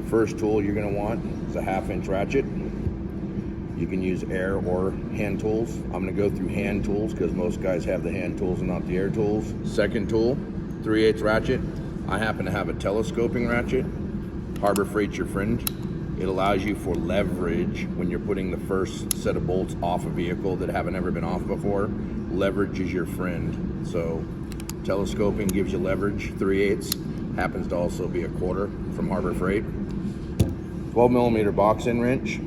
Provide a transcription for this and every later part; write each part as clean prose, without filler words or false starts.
first tool you're going to want is a 1/2-inch ratchet. You can use air or hand tools. I'm going to go through hand tools because most guys have the hand tools and not the air tools. Second tool, 3/8 ratchet. I happen to have a telescoping ratchet. Harbor Freight's your friend. It allows you for leverage when you're putting the first set of bolts off a vehicle that haven't ever been off before. Leverage is your friend. So telescoping gives you leverage. 3/8 happens to also be a 1/4 from Harbor Freight. 12mm box end wrench.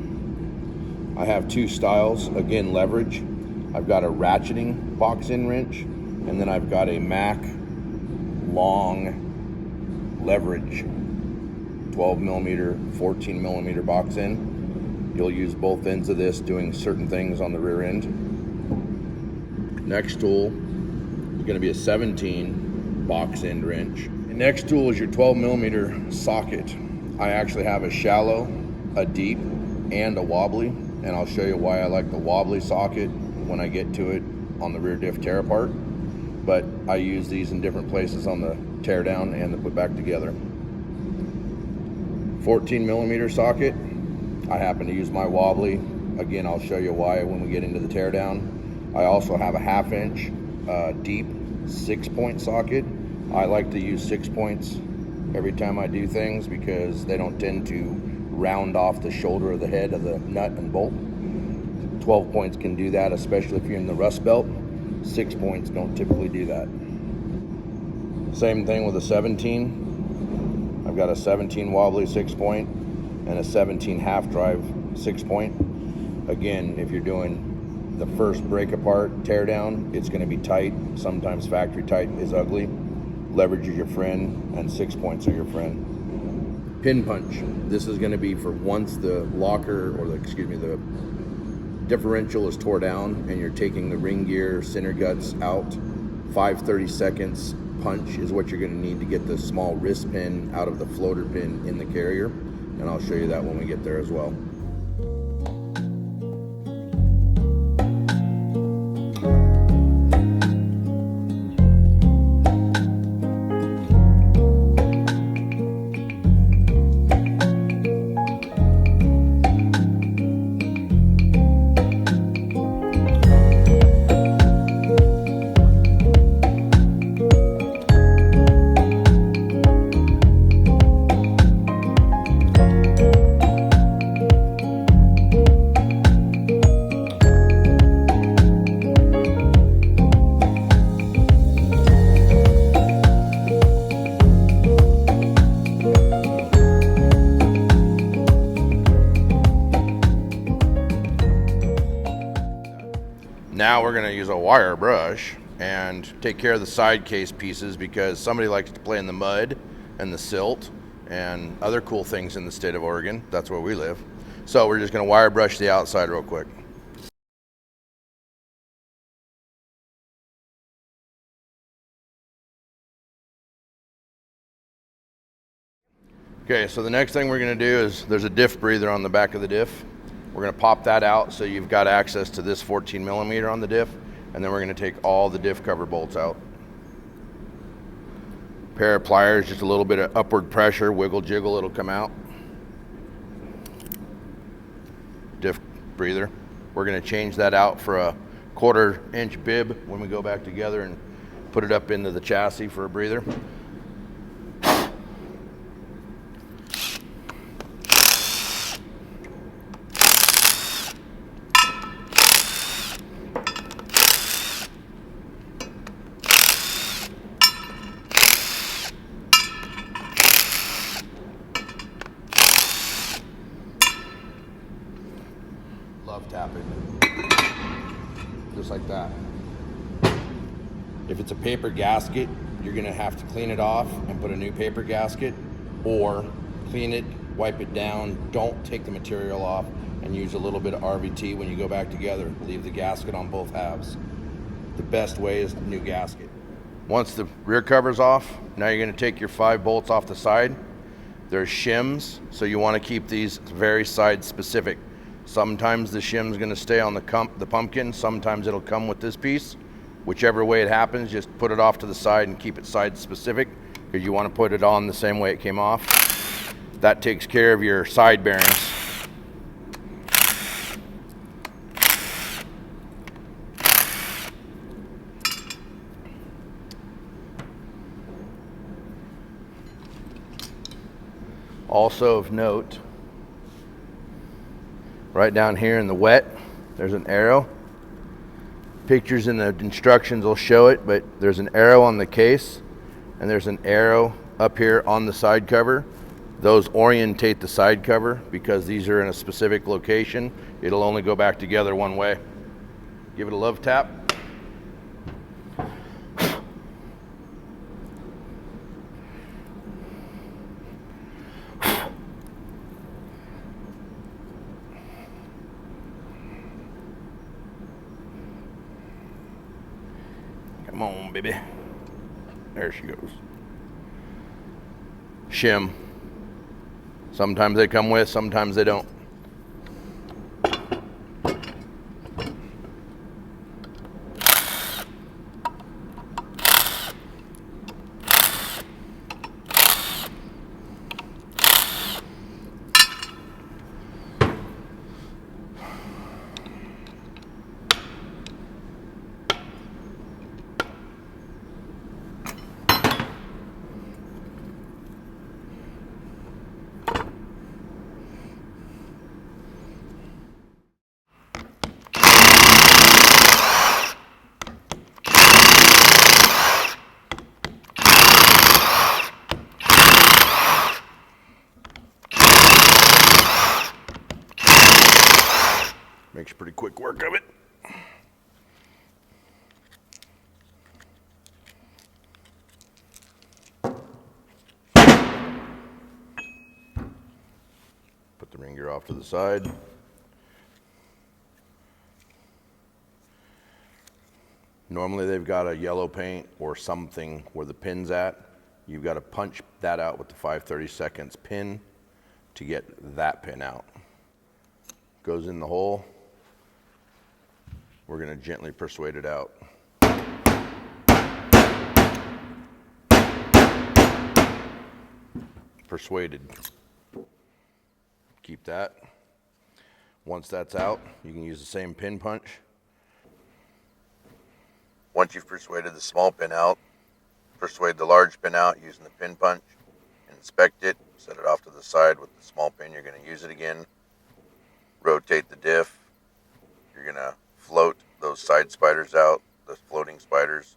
I have 2 styles, again leverage. I've got a ratcheting box end wrench, and then I've got a Mac long leverage 12mm, 14mm box end. You'll use both ends of this doing certain things on the rear end. Next tool is going to be a 17 box end wrench. The next tool is your 12mm socket. I actually have a shallow, a deep, and a wobbly, and I'll show you why I like the wobbly socket when I get to it on the rear diff tear apart. But I use these in different places on the tear down and the put back together. 14mm socket. I happen to use my wobbly. Again, I'll show you why when we get into the tear down. I also have a 1/2-inch deep 6-point socket. I like to use 6 points every time I do things because they don't tend to round off the shoulder of the head of the nut and bolt. 12 points can do that, especially if you're in the rust belt. 6 points don't typically do that. Same thing with a 17. I've got a 17 wobbly 6-point and a 17 half drive 6-point. Again, if you're doing the first break apart tear down, it's going to be tight. Sometimes factory tight is ugly. Leverage is your friend, and 6 points are your friend. Pin punch. This is going to be for once the locker, or the differential is tore down and you're taking the ring gear center guts out. 5/32 punch is what you're going to need to get the small wrist pin out of the floater pin in the carrier, and I'll show you that when we get there as well. Now we're going to use a wire brush and take care of the side case pieces because somebody likes to play in the mud and the silt and other cool things in the state of Oregon. That's where we live. So we're just going to wire brush the outside real quick. Okay, so the next thing we're going to do is there's a diff breather on the back of the diff. We're going to pop that out so you've got access to this 14mm on the diff, and then we're going to take all the diff cover bolts out. Pair of pliers, just a little bit of upward pressure, wiggle jiggle, it'll come out. Diff breather. We're going to change that out for a 1/4-inch bib when we go back together and put it up into the chassis for a breather. Love tapping, just like that. If it's a paper gasket, you're gonna have to clean it off and put a new paper gasket, or clean it, wipe it down, don't take the material off, and use a little bit of RVT when you go back together. Leave the gasket on both halves. The best way is the new gasket. Once the rear cover's off, now you're gonna take your 5 bolts off the side. There's shims, so you wanna keep these very side specific. Sometimes the shim's gonna stay on the pumpkin, sometimes it'll come with this piece. Whichever way it happens, just put it off to the side and keep it side specific because you wanna put it on the same way it came off. That takes care of your side bearings. Also of note, right down here in the wet, there's an arrow. Pictures in the instructions will show it, but there's an arrow on the case and there's an arrow up here on the side cover. Those orientate the side cover because these are in a specific location. It'll only go back together one way. Give it a love tap. Come on, baby. There she goes. Shim. Sometimes they come with, sometimes they don't. Makes pretty quick work of it. Put the ring gear off to the side. Normally they've got a yellow paint or something where the pin's at. You've got to punch that out with the 5/32 pin to get that pin out. Goes in the hole. We're going to gently persuade it out. Persuaded. Keep that. Once that's out, you can use the same pin punch. Once you've persuaded the small pin out, persuade the large pin out using the pin punch. Inspect it, set it off to the side with the small pin. You're going to use it again. Rotate the diff. You're going to float those side spiders out, the floating spiders.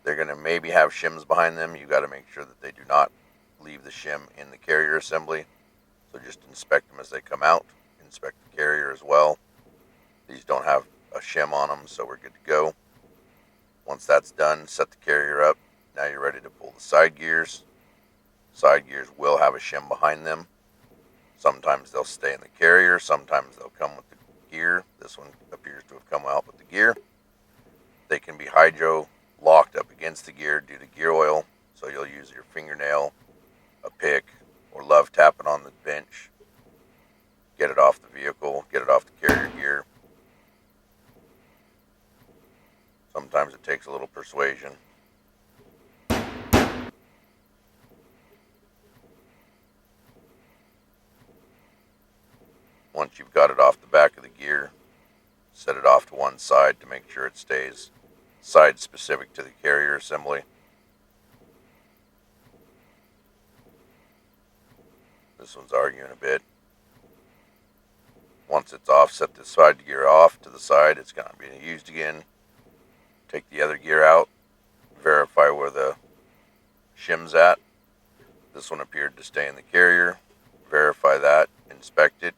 They're going to maybe have shims behind them. You got to make sure that they do not leave the shim in the carrier assembly. So just inspect them as they come out. Inspect the carrier as well. These don't have a shim on them, so we're good to go. Once that's done, set the carrier up. Now you're ready to pull the side gears. Side gears will have a shim behind them. Sometimes they'll stay in the carrier. Sometimes they'll come with the gear. This one appears to have come out with the gear. They can be hydro locked up against the gear due to gear oil. So you'll use your fingernail, a pick, or love tapping on the bench. Get it off the vehicle. Get it off the carrier gear. Sometimes it takes a little persuasion. Once you've got it off the back of the gear, set it off to one side to make sure it stays side specific to the carrier assembly. This one's arguing a bit. Once it's off, set the side gear off to the side. It's going to be used again. Take the other gear out. Verify where the shim's at. This one appeared to stay in the carrier. Verify that. Inspect it.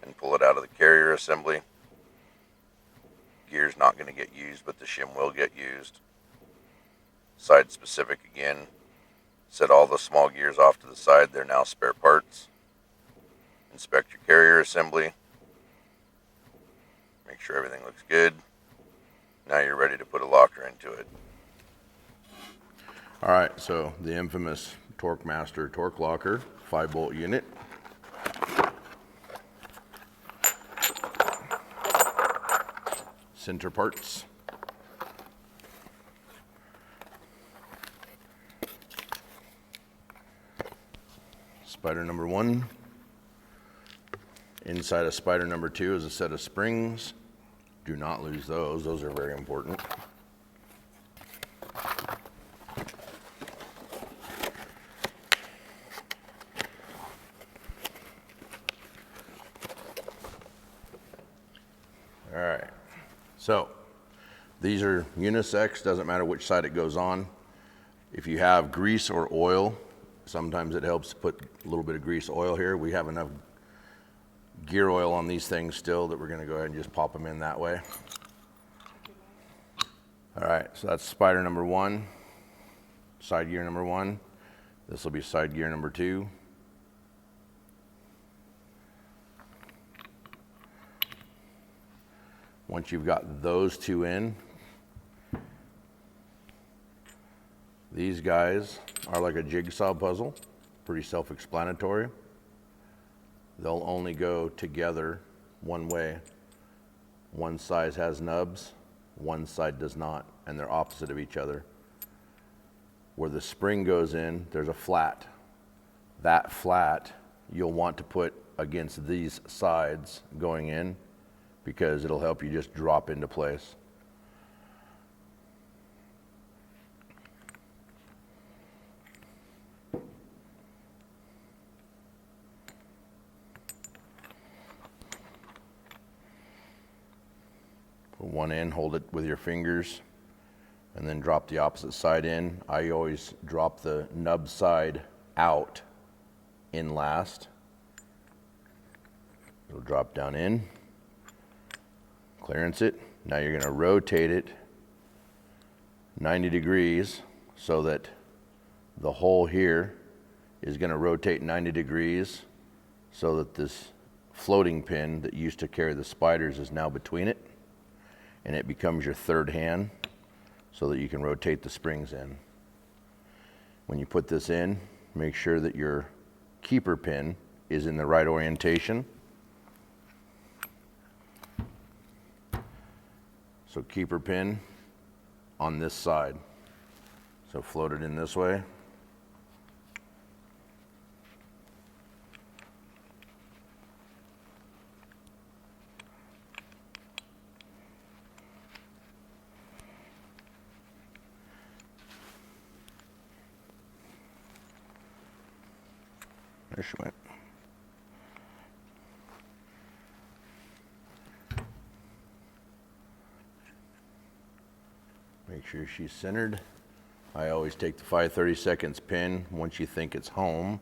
And pull it out of the carrier assembly. Gear's not going to get used, but the shim will get used. Side specific again. Set all the small gears off to the side. They're now spare parts. Inspect your carrier assembly. Make sure everything looks good. Now you're ready to put a locker into it. All right, so the infamous Torq-Masters Torq Locker 5-bolt unit. Center parts. Spider number 1. Inside of spider number 2 is a set of springs. Do not lose those. Those are very important. All right. So these are unisex. Doesn't matter which side it goes on. If you have grease or oil, sometimes it helps to put a little bit of grease oil here. We have enough gear oil on these things still that we're going to go ahead and just pop them in that way. All right, so that's spider number 1, side gear number 1. This will be side gear number 2. Once you've got those 2 in, these guys are like a jigsaw puzzle, pretty self-explanatory. They'll only go together one way. One side has nubs, one side does not, and they're opposite of each other. Where the spring goes in, there's a flat. That flat you'll want to put against these sides going in because it'll help you just drop into place. Put one in, hold it with your fingers, and then drop the opposite side in. I always drop the nub side out in last. It'll drop down in, clearance it. Now you're going to rotate it 90 degrees so that the hole here is going to rotate 90 degrees so that this floating pin that used to carry the spiders is now between it, and it becomes your third hand so that you can rotate the springs in. When you put this in, make sure that your keeper pin is in the right orientation. So keeper pin on this side. So float it in this way. There she went. Make sure she's centered. I always take the 5/32 pin once you think it's home.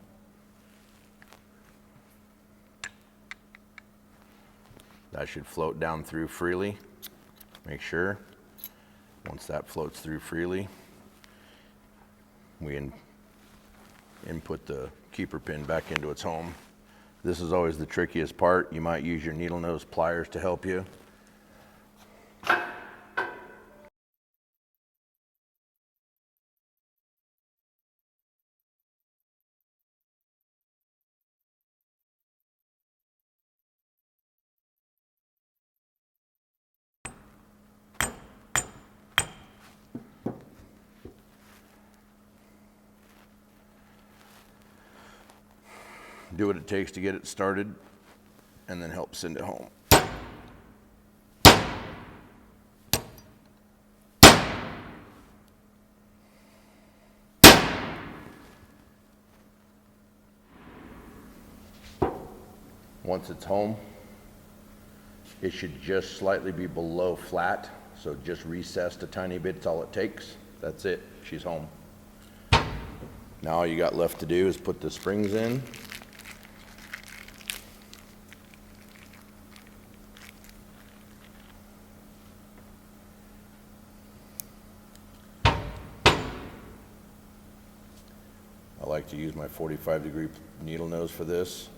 That should float down through freely. Make sure. Once that floats through freely, we input the keeper pin back into its home. This is always the trickiest part. You might use your needle nose pliers to help you. Do what it takes to get it started, and then help send it home. Once it's home, it should just slightly be below flat, so just recessed a tiny bit, it's all it takes. That's it, she's home. Now all you got left to do is put the springs in. I like to use my 45-degree needle nose for this.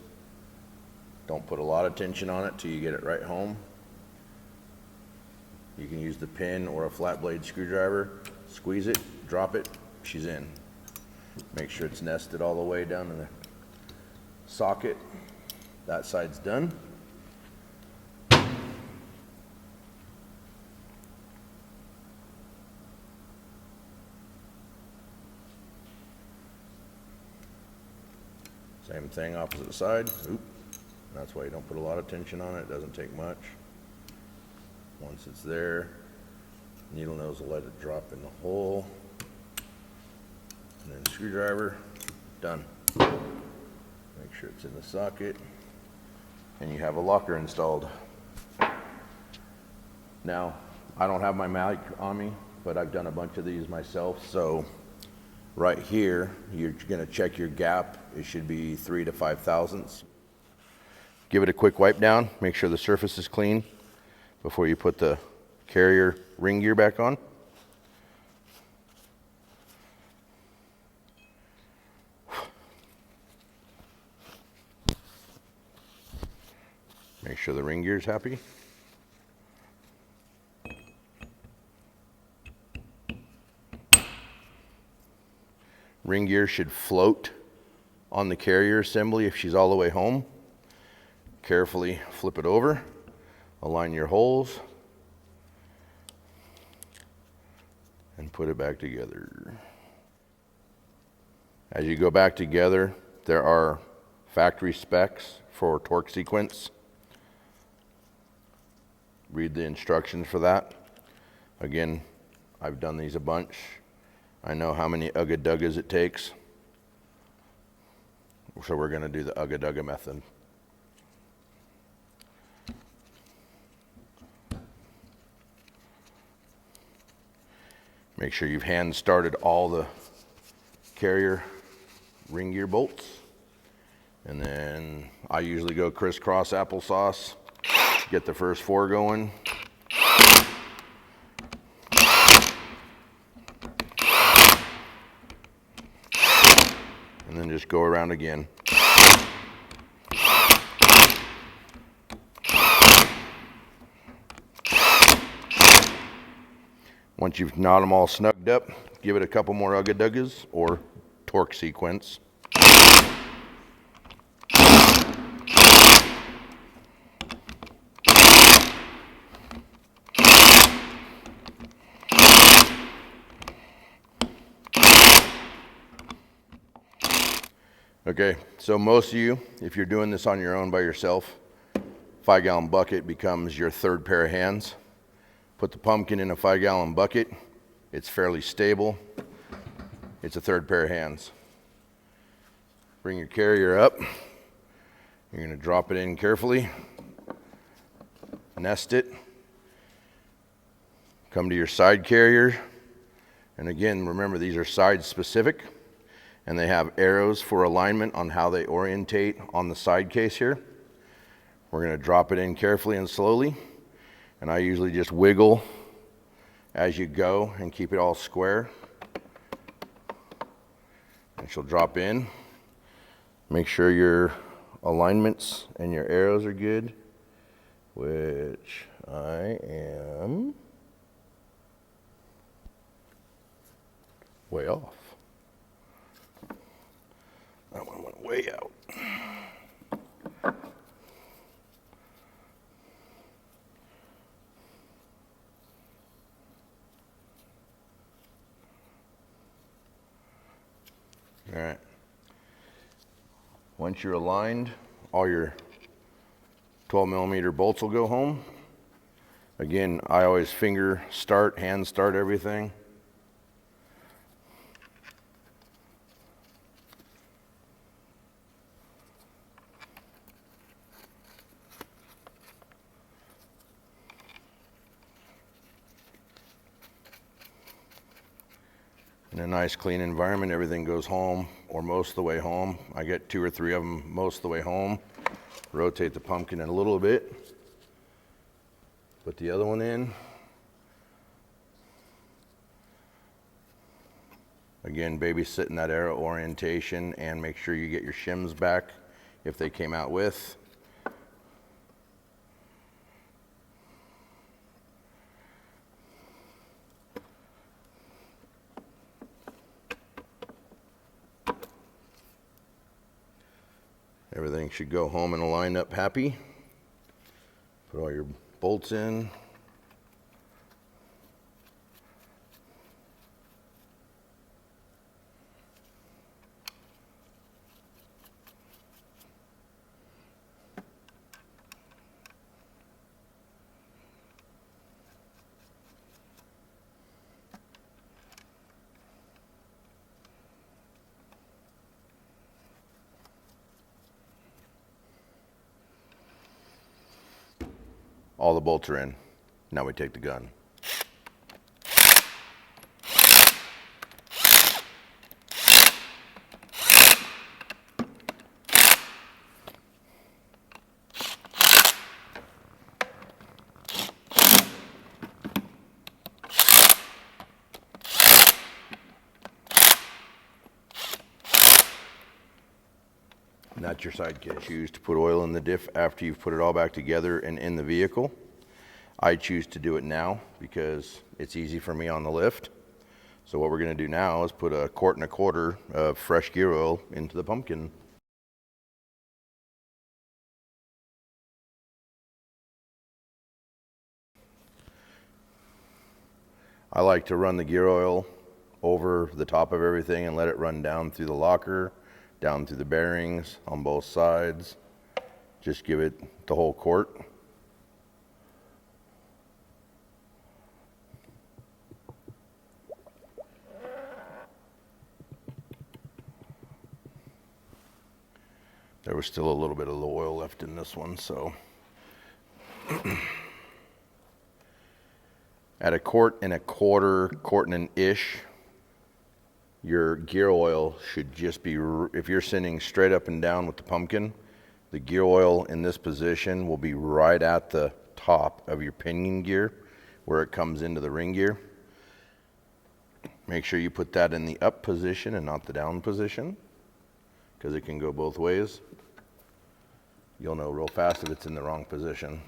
Don't put a lot of tension on it till you get it right home. You can use the pin or a flat blade screwdriver, squeeze it, drop it, she's in. Make sure it's nested all the way down in the socket. That side's done. Same thing, opposite side. Oop. That's why you don't put a lot of tension on it. It doesn't take much. Once it's there, needle nose will let it drop in the hole. And then screwdriver, done. Make sure it's in the socket. And you have a locker installed. Now, I don't have my mic on me, but I've done a bunch of these myself. So right here, you're gonna check your gap. It should be 3 to 5 thousandths. Give it a quick wipe down. Make sure the surface is clean before you put the carrier ring gear back on. Make sure the ring gear is happy. Ring gear should float on the carrier assembly if she's all the way home. Carefully flip it over, align your holes, and put it back together. As you go back together, there are factory specs for torque sequence. Read the instructions for that. Again, I've done these a bunch. I know how many ugga-duggas it takes. So we're going to do the ugga-dugga method. Make sure you've hand started all the carrier ring gear bolts. And then I usually go crisscross applesauce. Get the first 4 going. And then just go around again. Once you've knot them all snugged up, give it a couple more ugga-duggas or torque sequence. Okay, so most of you, if you're doing this on your own by yourself, 5-gallon bucket becomes your 3rd pair of hands. Put the pumpkin in a 5-gallon bucket. It's fairly stable. It's a 3rd pair of hands. Bring your carrier up. You're going to drop it in carefully. Nest it. Come to your side carrier. And again, remember these are side specific. And they have arrows for alignment on how they orientate on the side case here. We're going to drop it in carefully and slowly. And I usually just wiggle as you go and keep it all square. And she'll drop in. Make sure your alignments and your arrows are good, which I am way off. That one went way out. All right. Once you're aligned, all your 12mm bolts will go home. Again, I always finger start, hand start everything. In a nice clean environment, everything goes home or most of the way home. I get 2 or 3 of them most of the way home. Rotate the pumpkin in a little bit. Put the other one in. Again, babysitting that arrow orientation and make sure you get your shims back if they came out with. Everything should go home and line up happy. Put all your bolts in. All the bolts are in. Now we take the gun. And that's your side kit. Choose to put oil in the diff after you've put it all back together and in the vehicle. I choose to do it now because it's easy for me on the lift. So what we're going to do now is put 1.25 quarts of fresh gear oil into the pumpkin. I like to run the gear oil over the top of everything and let it run down through the locker, down through the bearings on both sides. Just give it the whole quart. There was still a little bit of the oil left in this one, so. At 1.25 quarts, 1.25 your gear oil should just be, if you're sending straight up and down with the pumpkin, the gear oil in this position will be right at the top of your pinion gear where it comes into the ring gear. Make sure you put that in the up position and not the down position, because it can go both ways. You'll know real fast if it's in the wrong position.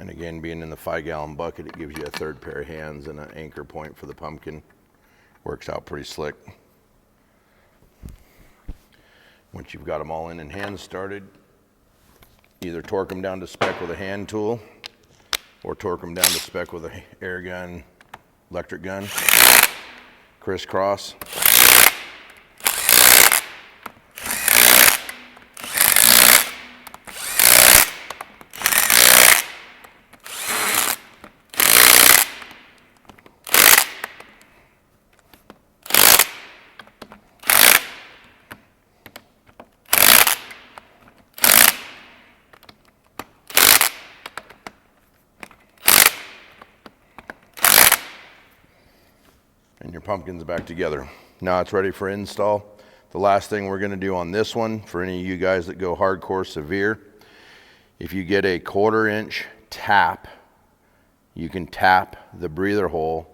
And again, being in the 5-gallon bucket, it gives you a third pair of hands and an anchor point for the pumpkin. Works out pretty slick. Once you've got them all in and hands started, either torque them down to spec with a hand tool or torque them down to spec with an air gun, electric gun. Crisscross. And your pumpkin's back together. Now it's ready for install. The last thing we're gonna do on this one, for any of you guys that go hardcore severe, if you get a 1/4 inch tap, you can tap the breather hole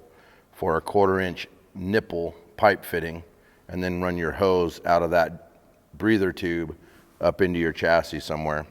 for a 1/4 inch nipple pipe fitting and then run your hose out of that breather tube up into your chassis somewhere.